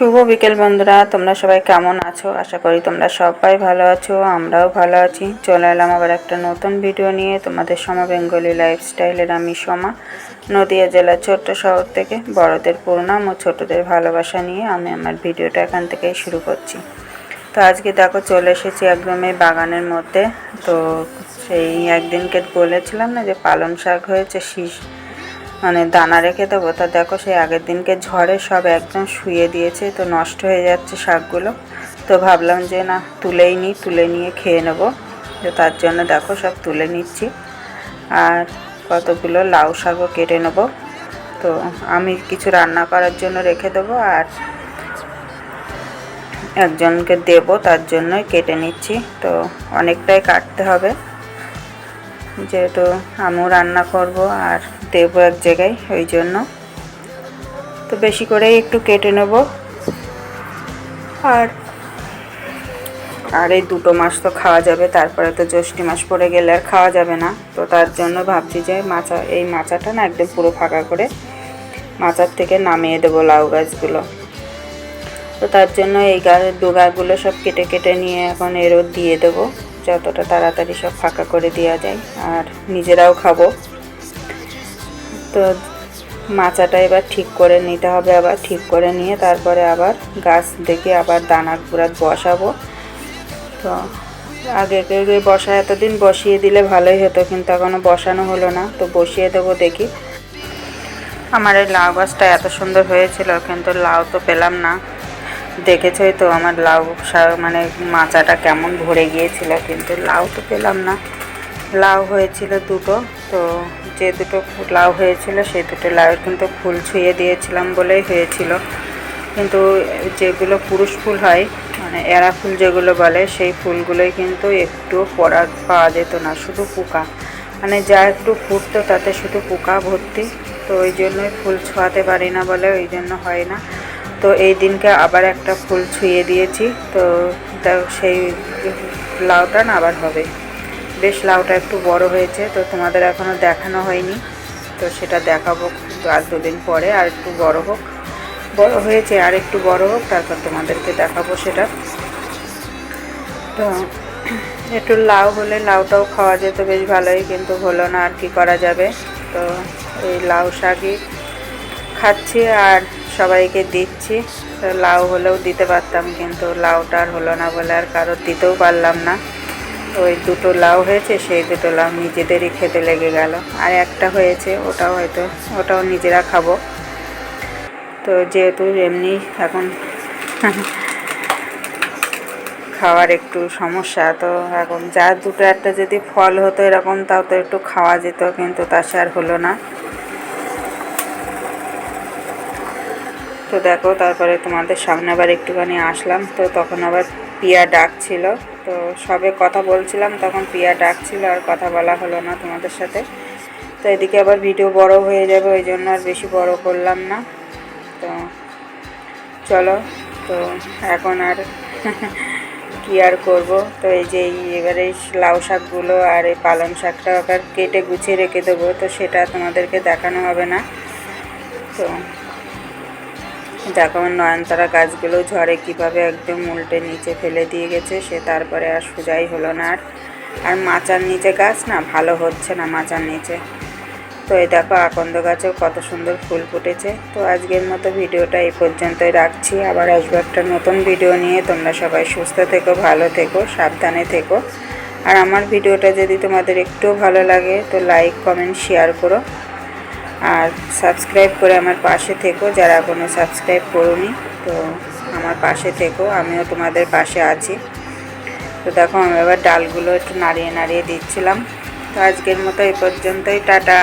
শুভ বিকেল বন্ধুরা, তোমরা সবাই কেমন আছো? আশা করি তোমরা সবাই ভালো আছো, আমরাও ভালো আছি। চলে এলাম আবার একটা নতুন ভিডিও নিয়ে তোমাদের সমা বেঙ্গলি লাইফস্টাইলের। আমি সমা, নদিয়া জেলার ছোট্ট শহর থেকে। বড়দের প্রণাম ও ছোটদের ভালোবাসা নিয়ে আমি আমার ভিডিওটা এখান থেকেই শুরু করছি। তো আজকে দেখো চলে এসেছি একদম এই বাগানের মধ্যে। তো সেই একদিনকে বলেছিলাম না যে পালং শাক হয়েছে, শীষ মানে দানা রেখে দেবো। তা দেখো সেই আগের দিনকে ঝড়ে সব একদম শুয়ে দিয়েছে, তো নষ্ট হয়ে যাচ্ছে শাকগুলো। তো ভাবলাম যে না তুলেই নিই, তুলে নিয়ে খেয়ে নেবো। তো তার জন্য দেখো সব তুলে নিচ্ছি। আর কতগুলো লাউ শাকও কেটে নেবো। তো আমি কিছু রান্না করার জন্য রেখে দেবো, আর একজনকে দেবো, তার জন্যই কেটে নিচ্ছি। তো অনেকটাই কাটতে হবে, যেহেতু আমিও রান্না করব আর দেবো এক জায়গায়, ওই জন্য তো বেশি করেই একটু কেটে নেব। আর এই 2 মাস তো খাওয়া যাবে, তারপরে তো জ্যৈষ্ঠী মাস পড়ে গেলে আর খাওয়া যাবে না। তো তার জন্য ভাবছি যে এই মাচাটা না একদম পুরো ফাঁকা করে মাচার থেকে নামিয়ে দেবো লাউ গাছগুলো। তো তার জন্য এই ডোগাগুলো সব কেটে কেটে নিয়ে এখন এরও দিয়ে দেবো, যতটা তাড়াতাড়ি সব ফাঁকা করে দেওয়া যায়, আর নিজেরাও খাবো। তো মাচাটা এবার ঠিক করে নিতে হবে, আবার ঠিক করে নিয়ে তারপরে আবার গাছ দেখে আবার দানা গুঁড়া বসাবো। তো আগে এতদিন বসিয়ে দিলে ভালোই হতো, কিন্তু এখনও বসানো হলো না। তো বসিয়ে দেবো দেখি। আমার এই লাউ গাছটা এত সুন্দর হয়েছিল, কিন্তু লাউ তো পেলাম না। দেখেছই তো আমার লাউ মানে মাচাটা কেমন ভরে গিয়েছিল, কিন্তু লাউ তো পেলাম না। লাউ হয়েছিল 2টো, তো যে 2টো লাউ হয়েছিল সেই 2টো লাউ কিন্তু ফুল ছুঁয়ে দিয়েছিলাম বলেই হয়েছিল। কিন্তু যেগুলো পুরুষ ফুল হয়, মানে এরা ফুল যেগুলো বলে, সেই ফুলগুলোই কিন্তু একটুও পাওয়া যেত না, শুধু পোকা। মানে যা একটু ফুটতো তাতে শুধু পোকা ভর্তি। তো ওই জন্যই ফুল ছোঁয়াতে পারি না বলে ওই জন্য হয় না। তো এই দিনকে আবার একটা ফুল ছুঁয়ে দিয়েছি। তো সেই লাউটা না আবার হবে। বেশ লাউটা একটু বড় হয়েছে, তো তোমাদের এখনও দেখানো হয়নি। তো সেটা দেখাবো আর 2 দিন পরে, আর একটু বড় হোক, বড় হয়েছে আর একটু বড় হোক, তারপর তোমাদেরকে দেখাবো সেটা। তো একটু লাউ হলে লাউটাও খাওয়া যেত বেশ ভালোই, কিন্তু হলো না, আর কি করা যাবে। তো এই লাউ শাকই খাচ্ছি আর সবাইকে দিচ্ছি। তো লাউ হলেও দিতে পারতাম, কিন্তু লাউটা আর হলো না বলে আর কারোর দিতেও পারলাম না। ওই 2টো লাউ হয়েছে, সেই 2টো লাউ নিজেদেরই খেতে লেগে গেল। আর একটা হয়েছে, ওটাও নিজেরা খাবো। তো যেহেতু এমনি এখন খাওয়ার একটু সমস্যা, তো এখন যা 2টো একটা যদি ফল হতো এরকম, তাও তো একটু খাওয়া যেত, কিন্তু তা সে আর হলো না। তো দেখো তারপরে তোমাদের সামনে আবার একটুখানি আসলাম। তো তখন আবার পিয়া ডাকছিল, তো সবে কথা বলছিলাম, তখন পিয়া ডাকছিল, আর কথা বলা হলো না তোমাদের সাথে। তো এদিকে আবার ভিডিও বড় হয়ে যাবে, ওই জন্য আর বেশি বড় করলাম না। তো চলো, তো এখন আর কি আর করবো। তো এই যে এবারে লাউ শাকগুলো আর এই পালং শাকটা আবার কেটে গুছিয়ে রেখে দেবো, তো সেটা তোমাদেরকে দেখানো হবে না। তো দেখো আমার নয়নতারা গাছগুলো ঝড়ে কীভাবে একদম উল্টে নিচে ফেলে দিয়ে গেছে, সে তারপরে আর সোজাই হলো না। আর মাচার নিচে গাছ না ভালো হচ্ছে না, মাচার নিচে। তো এই দেখো আকন্দ গাছেও কত সুন্দর ফুল ফুটেছে। তো আজকের মতো ভিডিওটা এই পর্যন্তই রাখছি, আবার আসবো একটা নতুন ভিডিও নিয়ে। তোমরা সবাই সুস্থ থেকো, ভালো থেকো, সাবধানে থেকো। আর আমার ভিডিওটা যদি তোমাদের একটু ভালো লাগে তো লাইক, কমেন্ট, শেয়ার করো, আর সাবস্ক্রাইব করে আমার পাশে থেকো যারা এখনও সাবস্ক্রাইব করোনি। তো আমার পাশে থেকো, আমিও তোমাদের পাশে আছি। তো দেখো আমি এবার ডালগুলো একটু নাড়িয়ে নাড়িয়ে দিচ্ছিলাম। তো আজকের মতো এই পর্যন্তই, টাটা।